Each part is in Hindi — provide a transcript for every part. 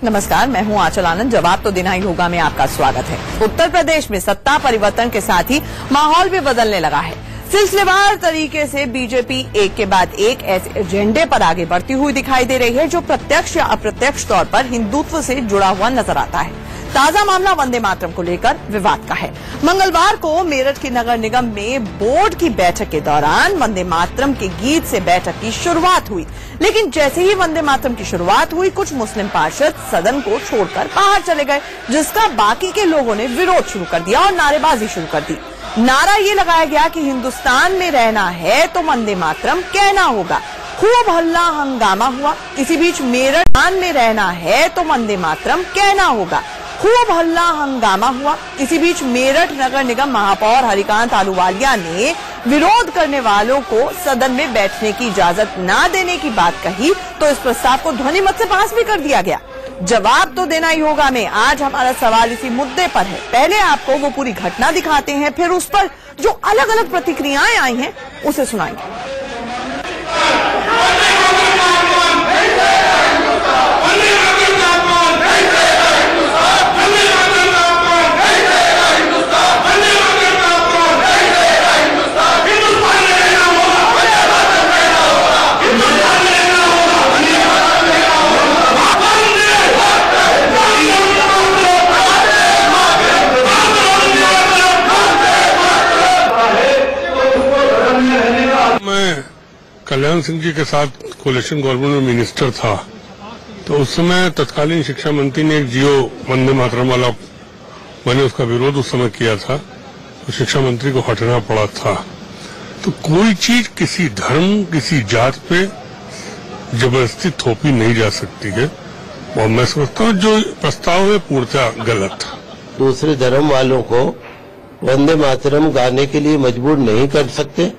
नमस्कार, मैं हूं आंचल आनंद। जवाब तो देना ही होगा में आपका स्वागत है। उत्तर प्रदेश में सत्ता परिवर्तन के साथ ही माहौल भी बदलने लगा है। सिलसिलेवार तरीके से बीजेपी एक के बाद एक ऐसे एजेंडे पर आगे बढ़ती हुई दिखाई दे रही है जो प्रत्यक्ष या अप्रत्यक्ष तौर पर हिंदुत्व से जुड़ा हुआ नजर आता है। ताजा मामला वंदे मातरम को लेकर विवाद का है। मंगलवार को मेरठ की नगर निगम में बोर्ड की बैठक के दौरान वंदे मातरम के गीत से बैठक की शुरुआत हुई, लेकिन जैसे ही वंदे मातरम की शुरुआत हुई कुछ मुस्लिम पार्षद सदन को छोड़कर बाहर चले गए, जिसका बाकी के लोगों ने विरोध शुरू कर दिया और नारेबाजी शुरू कर दी। नारा ये लगाया गया कि हिंदुस्तान में रहना है तो वंदे मातरम कहना होगा। खूब हल्ला हंगामा हुआ। इसी बीच मेरठ में रहना है तो वंदे मातरम कहना होगा। खूब हल्ला हंगामा हुआ। इसी बीच मेरठ नगर निगम महापौर हरिकांत आलूवालिया ने विरोध करने वालों को सदन में बैठने की इजाजत न देने की बात कही तो इस प्रस्ताव को ध्वनिमत से पास भी कर दिया गया। जवाब तो देना ही होगा में आज हमारा सवाल इसी मुद्दे पर है। पहले आपको वो पूरी घटना दिखाते हैं, फिर उस पर जो अलग अलग प्रतिक्रियाएं आई हैं उसे सुनाएंगे। कल्याण सिंह जी के साथ कोलिशन गवर्नमेंट में मिनिस्टर था, तो उस समय तत्कालीन शिक्षा मंत्री ने एक जियो वंदे मातरम वाला मैंने उसका विरोध उस समय किया था, तो शिक्षा मंत्री को हटना पड़ा था। तो कोई चीज किसी धर्म किसी जात पे जबरदस्ती थोपी नहीं जा सकती है, और मैं समझता हूँ जो प्रस्ताव है पूर्णतः गलत था। दूसरे धर्म वालों को वंदे मातरम गाने के लिए मजबूर नहीं कर सकते,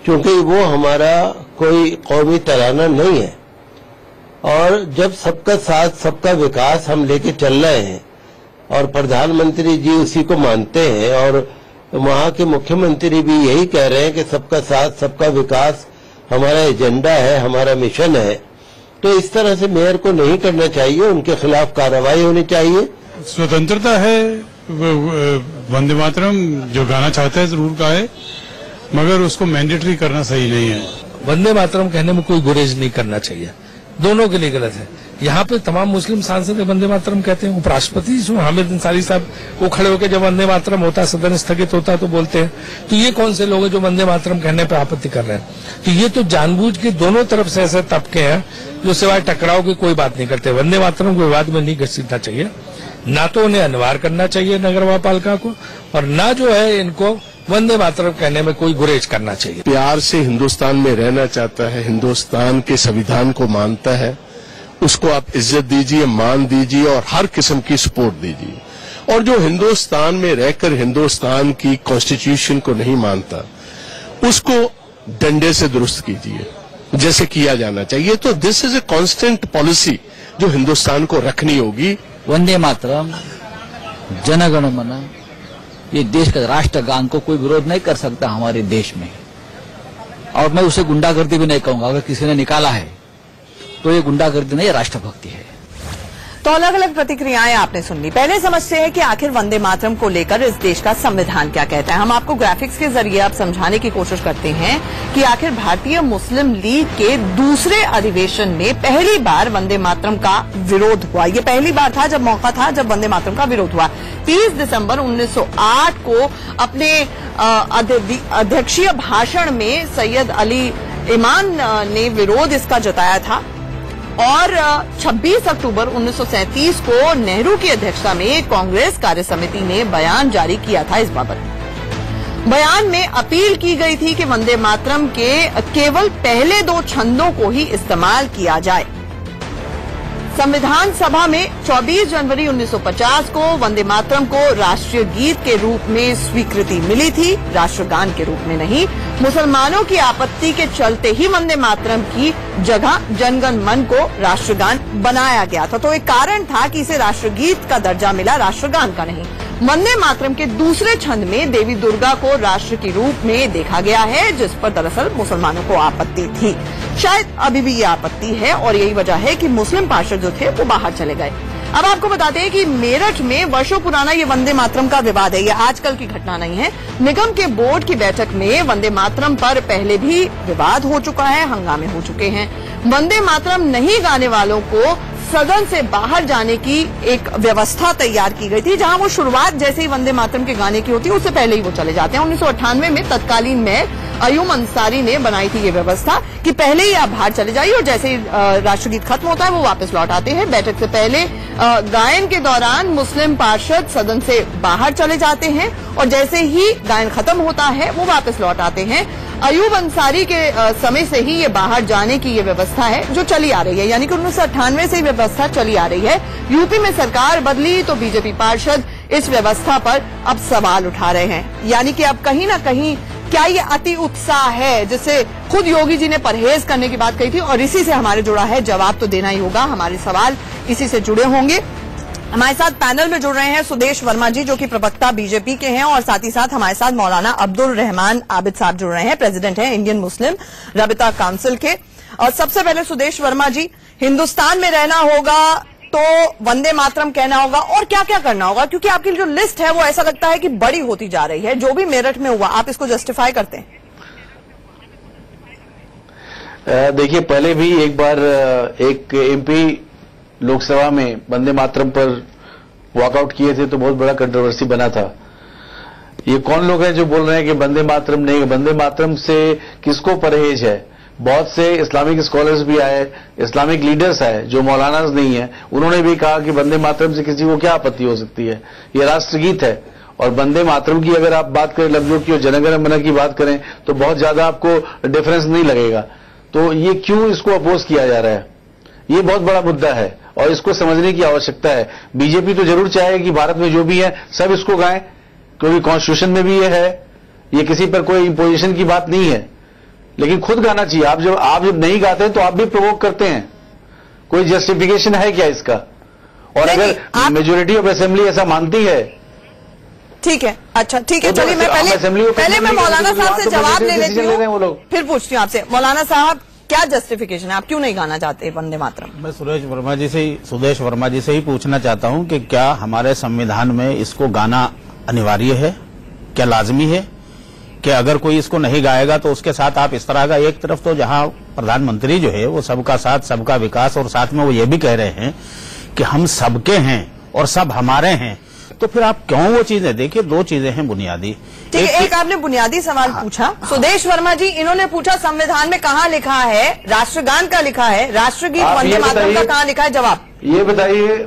क्योंकि वो हमारा कोई कौमी तराना नहीं है। और जब सबका साथ सबका विकास हम लेके चल रहे हैं और प्रधानमंत्री जी उसी को मानते हैं और वहाँ के मुख्यमंत्री भी यही कह रहे हैं कि सबका साथ सबका विकास हमारा एजेंडा है, हमारा मिशन है, तो इस तरह से मेयर को नहीं करना चाहिए, उनके खिलाफ कार्रवाई होनी चाहिए। स्वतंत्रता है, वंदे मातरम जो गाना चाहता है जरूर गाए, मगर उसको मैंडेटरी करना सही नहीं है। वंदे मातरम कहने में कोई गुरेज नहीं करना चाहिए, दोनों के लिए गलत है। यहाँ पे तमाम मुस्लिम सांसद वंदे मातरम कहते हैं। उपराष्ट्रपति हामिद अंसारी साहब वो खड़े होकर जब वंदे मातरम होता है, सदन स्थगित होता है, तो बोलते हैं। तो ये कौन से लोग हैं जो वंदे मातरम कहने पर आपत्ति कर रहे हैं? तो ये तो जानबूझ के दोनों तरफ से ऐसे तबके हैं जो सिवाय टकराव की कोई बात नहीं करते। वंदे मातरम को विवाद में नहीं घसीटना चाहिए, ना तो उन्हें अनिवार्य करना चाहिए नगर पालिका को, और ना जो है इनको वंदे मातरम कहने में कोई गुरेज करना चाहिए। प्यार से हिंदुस्तान में रहना चाहता है, हिंदुस्तान के संविधान को मानता है, उसको आप इज्जत दीजिए, मान दीजिए और हर किस्म की सपोर्ट दीजिए। और जो हिंदुस्तान में रहकर हिंदुस्तान की कॉन्स्टिट्यूशन को नहीं मानता, उसको डंडे से दुरुस्त कीजिए, जैसे किया जाना चाहिए। तो this is a constant policy जो हिंदुस्तान को रखनी होगी। वंदे मातरम, जन गण मन, ये देश का राष्ट्रगान को कोई विरोध नहीं कर सकता हमारे देश में। और मैं उसे गुंडागर्दी भी नहीं कहूंगा। अगर किसी ने निकाला है तो ये गुंडागर्दी नहीं, राष्ट्रभक्ति है। तो अलग अलग प्रतिक्रियाएं आपने सुन ली। पहले समझते हैं कि आखिर वंदे मातरम को लेकर इस देश का संविधान क्या कहता है। हम आपको ग्राफिक्स के जरिए अब समझाने की कोशिश करते हैं कि आखिर भारतीय मुस्लिम लीग के दूसरे अधिवेशन में पहली बार वंदे मातरम का विरोध हुआ। ये पहली बार था जब मौका था जब वंदे मातरम का विरोध हुआ। 30 दिसंबर 1908 को अपने अध्यक्षीय भाषण में सैयद अली इमाम ने विरोध इसका जताया था, और 26 अक्टूबर 1937 को नेहरू की अध्यक्षता में कांग्रेस कार्य समिति ने बयान जारी किया था इस बाबत। बयान में अपील की गई थी कि वंदे मातरम के केवल पहले 2 छंदों को ही इस्तेमाल किया जाए। संविधान सभा में 24 जनवरी 1950 को वंदे मातरम को राष्ट्रीय गीत के रूप में स्वीकृति मिली थी, राष्ट्रगान के रूप में नहीं। मुसलमानों की आपत्ति के चलते ही वंदे मातरम की जगह जनगण मन को राष्ट्रगान बनाया गया था। तो एक कारण था कि इसे राष्ट्रगीत का दर्जा मिला, राष्ट्रगान का नहीं। वंदे मातरम के दूसरे छंद में देवी दुर्गा को राष्ट्र के रूप में देखा गया है, जिस पर दरअसल मुसलमानों को आपत्ति थी। शायद अभी भी ये आपत्ति है और यही वजह है कि मुस्लिम पार्षद जो थे वो बाहर चले गए। अब आपको बताते हैं कि मेरठ में वर्षों पुराना ये वंदे मातरम का विवाद है, ये आजकल की घटना नहीं है। निगम के बोर्ड की बैठक में वंदे मातरम पर पहले भी विवाद हो चुका है, हंगामे हो चुके हैं। वंदे मातरम नहीं गाने वालों को सदन से बाहर जाने की एक व्यवस्था तैयार की गई थी, जहां वो शुरुआत जैसे ही वंदे मातरम के गाने की होती है उससे पहले ही वो चले जाते हैं। 1998 में तत्कालीन मेयर अयूम अंसारी ने बनाई थी ये व्यवस्था कि पहले ही आप बाहर चले जाइए और जैसे ही राष्ट्रगीत खत्म होता है वो वापस लौट आते हैं। बैठक से पहले गायन के दौरान मुस्लिम पार्षद सदन से बाहर चले जाते हैं और जैसे ही गायन खत्म होता है वो वापस लौट आते हैं। अयूब अंसारी के समय से ही ये बाहर जाने की ये व्यवस्था है जो चली आ रही है, यानी कि 1998 से ये व्यवस्था चली आ रही है। यूपी में सरकार बदली तो बीजेपी पार्षद इस व्यवस्था पर अब सवाल उठा रहे हैं, यानी कि अब कहीं ना कहीं क्या ये अति उत्साह है जिससे खुद योगी जी ने परहेज करने की बात कही थी। और इसी से हमारे जुड़ा है जवाब तो देना ही होगा, हमारे सवाल इसी से जुड़े होंगे। हमारे साथ पैनल में जुड़ रहे हैं सुदेश वर्मा जी जो कि प्रवक्ता बीजेपी के हैं और साथ ही साथ हमारे साथ मौलाना अब्दुल रहमान आबिद साहब जुड़ रहे हैं, प्रेसिडेंट हैं इंडियन मुस्लिम राबिता काउंसिल के। और सबसे पहले सुदेश वर्मा जी, हिंदुस्तान में रहना होगा तो वंदे मातरम कहना होगा और क्या क्या करना होगा, क्योंकि आपकी जो लिस्ट है वो ऐसा लगता है कि बड़ी होती जा रही है। जो भी मेरठ में हुआ आप इसको जस्टिफाई करते हैं? देखिए, पहले भी एक बार एक एमपी लोकसभा में वंदे मातरम पर वॉकआउट किए थे तो बहुत बड़ा कंट्रोवर्सी बना था। ये कौन लोग हैं जो बोल रहे हैं कि वंदे मातरम नहीं, वंदे मातरम से किसको परहेज है? बहुत से इस्लामिक स्कॉलर्स भी आए, इस्लामिक लीडर्स आए जो मौलानाज नहीं है, उन्होंने भी कहा कि वंदे मातरम से किसी को क्या आपत्ति हो सकती है, ये राष्ट्रगीत है। और वंदे मातरम की अगर आप बात करें लफ्जों की और जनगण मन की बात करें तो बहुत ज्यादा आपको डिफरेंस नहीं लगेगा। तो ये क्यों इसको अपोज किया जा रहा है, ये बहुत बड़ा मुद्दा है और इसको समझने की आवश्यकता है। बीजेपी तो जरूर चाहे कि भारत में जो भी है सब इसको गाएं, क्योंकि कॉन्स्टिट्यूशन में भी ये है, ये किसी पर कोई इम्पोजिशन की बात नहीं है, लेकिन खुद गाना चाहिए। आप जब नहीं गाते तो आप भी प्रोवोक करते हैं, कोई जस्टिफिकेशन है क्या इसका? और अगर मेजोरिटी ऑफ असेंबली ऐसा मानती है, ठीक है, अच्छा ठीक है, चलिए मैं पहले मैं मौलाना साहब से जवाब ले लेती हूँ, फिर पूछती हूँ आपसे। मौलाना साहब, क्या जस्टिफिकेशन है, आप क्यों नहीं गाना चाहते वंदे मातरम? मैं सुदेश वर्मा जी से ही पूछना चाहता हूं कि क्या हमारे संविधान में इसको गाना अनिवार्य है, क्या लाजमी है कि अगर कोई इसको नहीं गाएगा तो उसके साथ आप इस तरह का, एक तरफ तो जहां प्रधानमंत्री जो है वो सबका साथ सबका विकास और साथ में वो ये भी कह रहे हैं कि हम सबके हैं और सब हमारे हैं, तो फिर आप क्यों वो चीजें? देखिए, दो चीजें हैं बुनियादी। ठीक है, एक आपने बुनियादी सवाल पूछा। सुदेश वर्मा जी, इन्होंने पूछा संविधान में कहाँ लिखा है, राष्ट्रगान का लिखा है, राष्ट्रगीत वंदे मातरम का कहाँ लिखा है? जवाब ये बताइए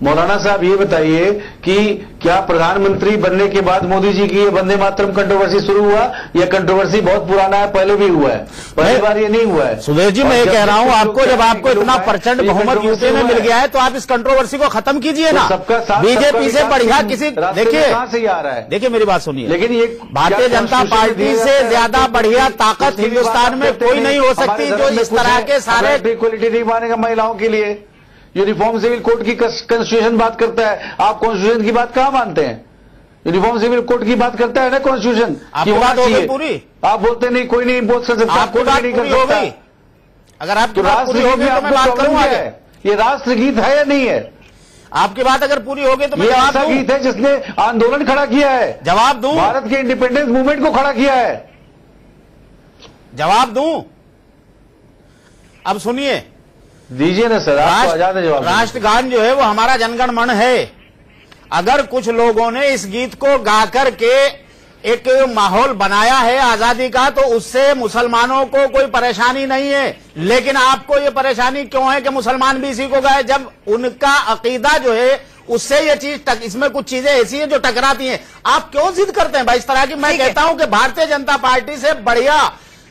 मौलाना साहब ये बताइए कि क्या प्रधानमंत्री बनने के बाद मोदी जी की ये वंदे मातरम कंट्रोवर्सी शुरू हुआ? यह कंट्रोवर्सी बहुत पुराना है, पहले भी हुआ है, पहली बार ये नहीं हुआ है। सुदेश जी, मैं ये कह रहा हूँ आपको, जब आपको इतना प्रचंड बहुमत यूपी में मिल गया है तो आप इस कंट्रोवर्सी को खत्म कीजिए ना। सबका साथ, बीजेपी से बढ़िया किसी, देखिए कहां से आ रहा है? देखिए मेरी बात सुनिए, लेकिन ये भारतीय जनता पार्टी से ज्यादा बढ़िया ताकत हिंदुस्तान में कोई नहीं हो सकती जो इस तरह के सारे इक्वलिटी नहीं मानेगा महिलाओं के लिए। यूनिफॉर्म सिविल कोड की कॉन्स्टिट्यूशन बात करता है, आप कॉन्स्टिट्यूशन की बात कहां मानते हैं? यूनिफॉर्म सिविल कोड की बात करता है ना कॉन्स्टिट्यूशन की बात होगी पूरी। आप बोलते नहीं, कोई नहीं बोल सकता, आपको बात नहीं कर सकता। अगर आपकी बात पूरी होगी तो मैं बात करूंगा। ये राष्ट्रगीत है या नहीं है? आपकी बात अगर पूरी होगी तो मैं ये ऐसा गीत है जिसने आंदोलन खड़ा किया है, जवाब दूं, भारत के इंडिपेंडेंस मूवमेंट को खड़ा किया है। जवाब दूं? अब सुनिए, दीजिए ना सर, आपको आजाद है जवाब। राष्ट्रगान जो है वो हमारा जनगण मन है। अगर कुछ लोगों ने इस गीत को गा करके एक माहौल बनाया है आजादी का तो उससे मुसलमानों को कोई परेशानी नहीं है, लेकिन आपको ये परेशानी क्यों है कि मुसलमान भी इसी को गाए, जब उनका अकीदा जो है उससे ये चीज इसमें कुछ चीजें ऐसी हैं जो टकराती हैं। आप क्यों जिद करते हैं भाई इस तरह की? मैं कहता हूं कि भारतीय जनता पार्टी से बढ़िया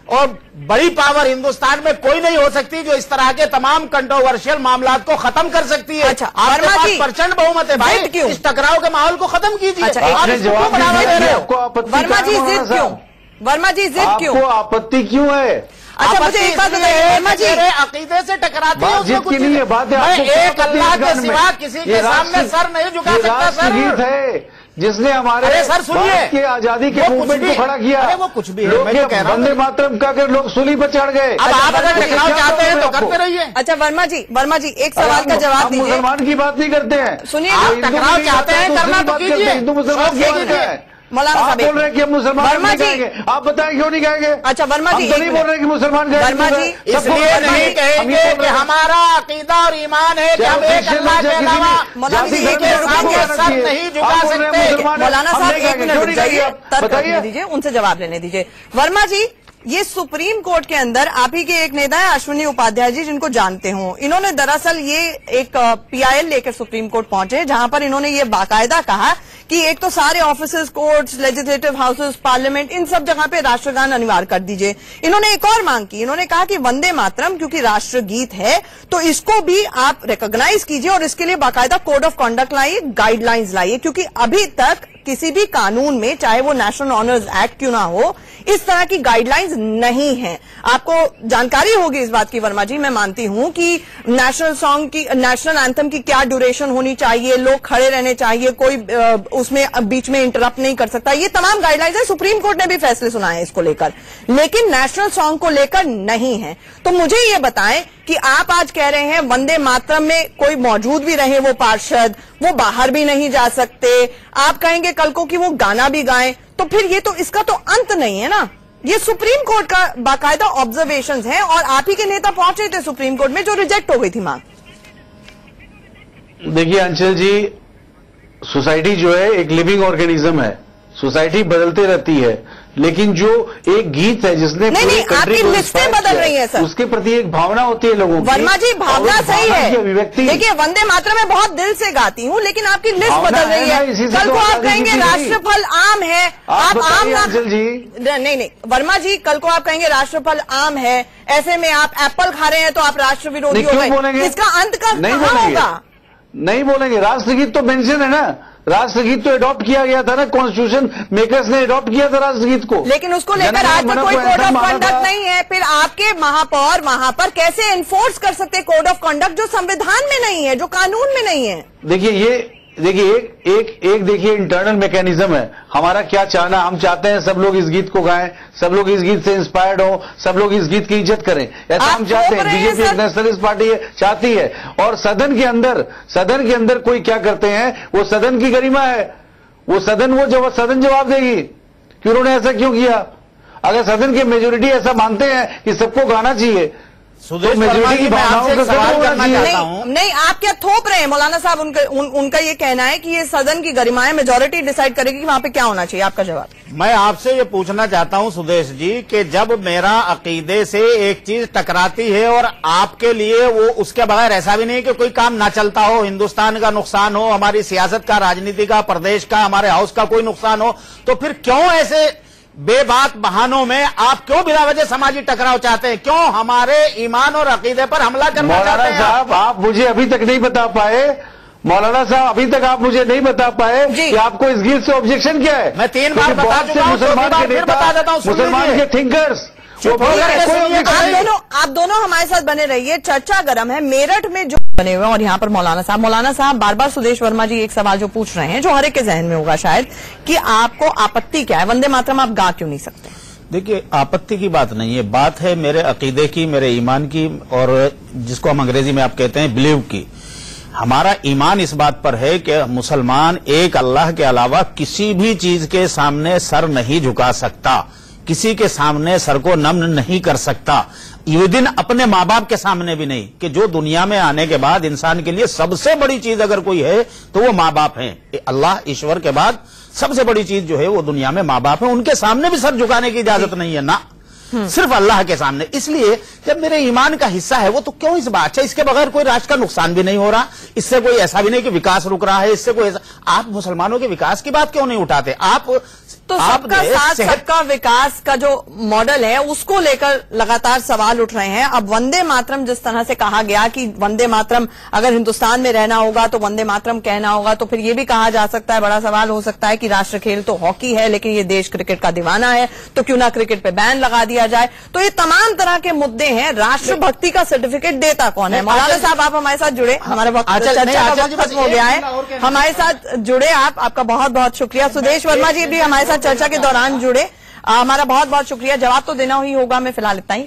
और बड़ी पावर हिंदुस्तान में कोई नहीं हो सकती जो इस तरह के तमाम कंट्रोवर्शियल मामलात को खत्म कर सकती है। अच्छा, आपके पास प्रचंड बहुमत है भाई, इस टकराव के माहौल को खत्म कीजिए। अच्छा, आप इसको बढ़ावा दे रहे हो। वर्मा जी जिद क्यों? वर्मा जी जिद क्यों? आपको आपत्ति क्यों है? अच्छा, मुझे एक बात बताइए वर्मा जी, अकीदे से टकराते हैं उसमें कुछ नहीं है। बात है मैं एक अल्लाह के सिवा किसी के सामने सर नहीं झुका सकता। सर गीत है, जिसने हमारे अरे सर सुनिए, भारत की आजादी के मूवमेंट को खड़ा किया। अरे वो कुछ भी है, लोग मैं तो कह रहा हूं वंदे मातरम का कर लोग सूली पर चढ़ गए। अब आप अगर टकराव चाहते हैं तो करते रहिए। अच्छा वर्मा जी एक सवाल का जवाब दीजिए। मुसलमान की बात नहीं करते हैं, सुनिए, आप टकराव चाहते हैं करना तो कीजिए। हिंदू मुसलमान की बात है। मौलाना आप साहब बोल रहे हैं कि हम मुसलमान वर्मा नहीं जी, कहेंगे, आप बताएं क्यों नहीं कहेंगे? अच्छा वर्मा जी हम तो नहीं बोल रहे कि मुसलमान कहेंगे। वर्मा जी, इसलिए नहीं कहेंगे कि हमारा अकीदा और ईमान है कि हम एक अल्लाह के अलावा मौलाना जी किसी के सामने सर नहीं झुका सकते। मौलाना साहब एक मिनट रुक जाइए, तर्क बताइए। करने दीजिए, उनसे जवाब लेने दीजिए। वर्मा जी, ये सुप्रीम कोर्ट के अंदर आप ही के एक नेता है अश्विनी उपाध्याय जी, जिनको जानते हो। इन्होंने दरअसल ये एक PIL लेकर सुप्रीम कोर्ट पहुंचे, जहां पर इन्होंने ये बाकायदा कहा कि एक तो सारे offices, courts, legislative houses, parliament, इन सब जगह पे राष्ट्रगान अनिवार्य कर दीजिए। इन्होंने एक और मांग की, इन्होंने कहा कि वंदे मातरम क्योंकि राष्ट्रगीत है तो इसको भी आप रिकॉग्नाइज कीजिए और इसके लिए बाकायदा कोड ऑफ कंडक्ट लाइए, गाइडलाइंस लाइए, क्योंकि अभी तक किसी भी कानून में, चाहे वो नेशनल ऑनर्स एक्ट क्यों ना हो, इस तरह की गाइडलाइंस नहीं है। आपको जानकारी होगी इस बात की वर्मा जी, मैं मानती हूं कि नेशनल सॉन्ग की, नेशनल एंथम की क्या ड्यूरेशन होनी चाहिए, लोग खड़े रहने चाहिए, कोई उसमें बीच में इंटरप्ट नहीं कर सकता, ये तमाम गाइडलाइंस है। सुप्रीम कोर्ट ने भी फैसले सुनाए हैं इसको लेकर, लेकिन नेशनल सॉन्ग को लेकर नहीं है। तो मुझे ये बताएं कि आप आज कह रहे हैं वंदे मातरम में कोई मौजूद भी रहे वो पार्षद, वो बाहर भी नहीं जा सकते, आप कहेंगे कल को कि वो गाना भी गाएं, तो फिर ये तो, इसका तो अंत नहीं है ना। ये सुप्रीम कोर्ट का बाकायदा ऑब्जर्वेशंस हैं और आप ही के नेता पहुंचे थे सुप्रीम कोर्ट में, जो रिजेक्ट हो गई थी मांग। देखिए अंशल जी, सोसाइटी जो है एक लिविंग ऑर्गेनिज्म है, सोसाइटी बदलती रहती है, लेकिन जो एक गीत है जिसने नहीं, आपकी लिस्टें बदल रही हैं सर, उसके प्रति एक भावना होती है लोगों की। वर्मा जी भावना सही है, अभिव्यक्ति। देखिए वंदे मातरम मैं बहुत दिल से गाती हूं, लेकिन आपकी लिस्ट बदल रही है। कल को आप कहेंगे राष्ट्रफल आम है, आप आम ना, नहीं वर्मा जी, कल को आप कहेंगे राष्ट्रफल आम है, ऐसे में आप एप्पल खा रहे हैं तो आप राष्ट्र विरोधी हो गए। इसका अंत कहाँ होगा? नहीं बोलेंगे। राष्ट्रगीत तो मेंशन है ना, राष्ट्रगीत तो अडॉप्ट किया गया था ना, कॉन्स्टिट्यूशन मेकर्स ने अडॉप्ट किया था राष्ट्रगीत को, लेकिन उसको लेकर आज तक कोई कोड ऑफ कंडक्ट नहीं है। फिर आपके महापौर वहां पर कैसे एनफोर्स कर सकते कोड ऑफ कंडक्ट जो संविधान में नहीं है, जो कानून में नहीं है? देखिए एक देखिए इंटरनल मैकेनिज्म है हमारा। क्या चाहना, हम चाहते हैं सब लोग इस गीत को गाएं, सब लोग इस गीत से इंस्पायर्ड हो, सब लोग इस गीत की इज्जत करें, ऐसा हम चाहते हैं। बीजेपी एक नेशनलिस्ट पार्टी है, चाहती है। और सदन के अंदर कोई क्या करते हैं, वो सदन की गरिमा है, वो सदन जवाब देगी कि उन्होंने ऐसा क्यों किया। अगर सदन की मेजोरिटी ऐसा मानते हैं कि सबको गाना चाहिए, सुदेश वर्मा जी, मैं आपसे एक सवाल करना चाहता हूं। नहीं, आप क्या थोप रहे हैं मौलाना साहब? उनका ये कहना है कि ये सदन की गरिमा है, मेजोरिटी डिसाइड करेगी कि वहां पे क्या होना चाहिए। आपका जवाब? मैं आपसे ये पूछना चाहता हूं सुदेश जी कि जब मेरा अकीदे से एक चीज टकराती है और आपके लिए वो उसके बगैर ऐसा भी नहीं कि कोई काम ना चलता हो, हिंदुस्तान का नुकसान हो, हमारी सियासत का, राजनीति का, प्रदेश का, हमारे हाउस का कोई नुकसान हो, तो फिर क्यों ऐसे बेबात बहानों में आप क्यों बिना वजह समाजी टकराव चाहते हैं? क्यों हमारे ईमान और अकीदे पर हमला करना चाहते हैं? मौलाना साहब, आप मुझे अभी तक नहीं बता पाए, मौलाना साहब अभी तक आप मुझे नहीं बता पाए कि आपको इस गीत से ऑब्जेक्शन क्या है। मैं 3 बार बता चुका हूं, मुसलमान के फिर बता देता हूं, मुसलमान के थिंकर्स, आप दोनों हमारे साथ बने रहिए, चर्चा गर्म है। मेरठ में जो बने हुए और यहाँ पर मौलाना साहब बार बार सुदेश वर्मा जी एक सवाल जो पूछ रहे हैं, जो हर एक के जहन में होगा शायद, कि आपको आपत्ति क्या है, वंदे मातरम आप गा क्यों नहीं सकते? देखिए, आपत्ति की बात नहीं है, बात है मेरे अकीदे की, मेरे ईमान की, और जिसको हम अंग्रेजी में आप कहते हैं बिलीव की। हमारा ईमान इस बात पर है कि मुसलमान एक अल्लाह के अलावा किसी भी चीज के सामने सर नहीं झुका सकता, किसी के सामने सर को नम्न नहीं कर सकता, विदिन अपने माँ बाप के सामने भी नहीं। कि जो दुनिया में आने के बाद इंसान के लिए सबसे बड़ी चीज अगर कोई है तो वो माँ बाप हैं। अल्लाह ईश्वर के बाद सबसे बड़ी चीज जो है वो दुनिया में माँ बाप है, उनके सामने भी सर झुकाने की इजाजत नहीं है ना, सिर्फ अल्लाह के सामने। इसलिए जब मेरे ईमान का हिस्सा है वो, तो क्यों इस बात से, इसके बगैर कोई राष्ट्र का नुकसान भी नहीं हो रहा, इससे कोई ऐसा भी नहीं कि विकास रुक रहा है, इससे कोई ऐसा, आप मुसलमानों के विकास की बात क्यों नहीं उठाते? आप तो सबका साथ सबका विकास का जो मॉडल है उसको लेकर लगातार सवाल उठ रहे हैं। अब वंदे मातरम जिस तरह से कहा गया कि वंदे मातरम अगर हिंदुस्तान में रहना होगा तो वंदे मातरम कहना होगा, तो फिर ये भी कहा जा सकता है, बड़ा सवाल हो सकता है कि राष्ट्र खेल तो हॉकी है, लेकिन ये देश क्रिकेट का दीवाना है, तो क्यों ना क्रिकेट पे बैन लगा दिया दिया जाए। तो ये तमाम तरह के मुद्दे हैं। राष्ट्रभक्ति का सर्टिफिकेट देता कौन है? मौलाना साहब आप हमारे साथ जुड़े, हमारे वक्त चर्चा का वक्त खत्म हो गया है, हमारे साथ जुड़े आप, आपका बहुत बहुत शुक्रिया। सुदेश वर्मा जी भी हमारे साथ चर्चा के दौरान जुड़े, हमारा बहुत बहुत शुक्रिया। जवाब तो देना ही होगा। मैं फिलहाल इतना ही।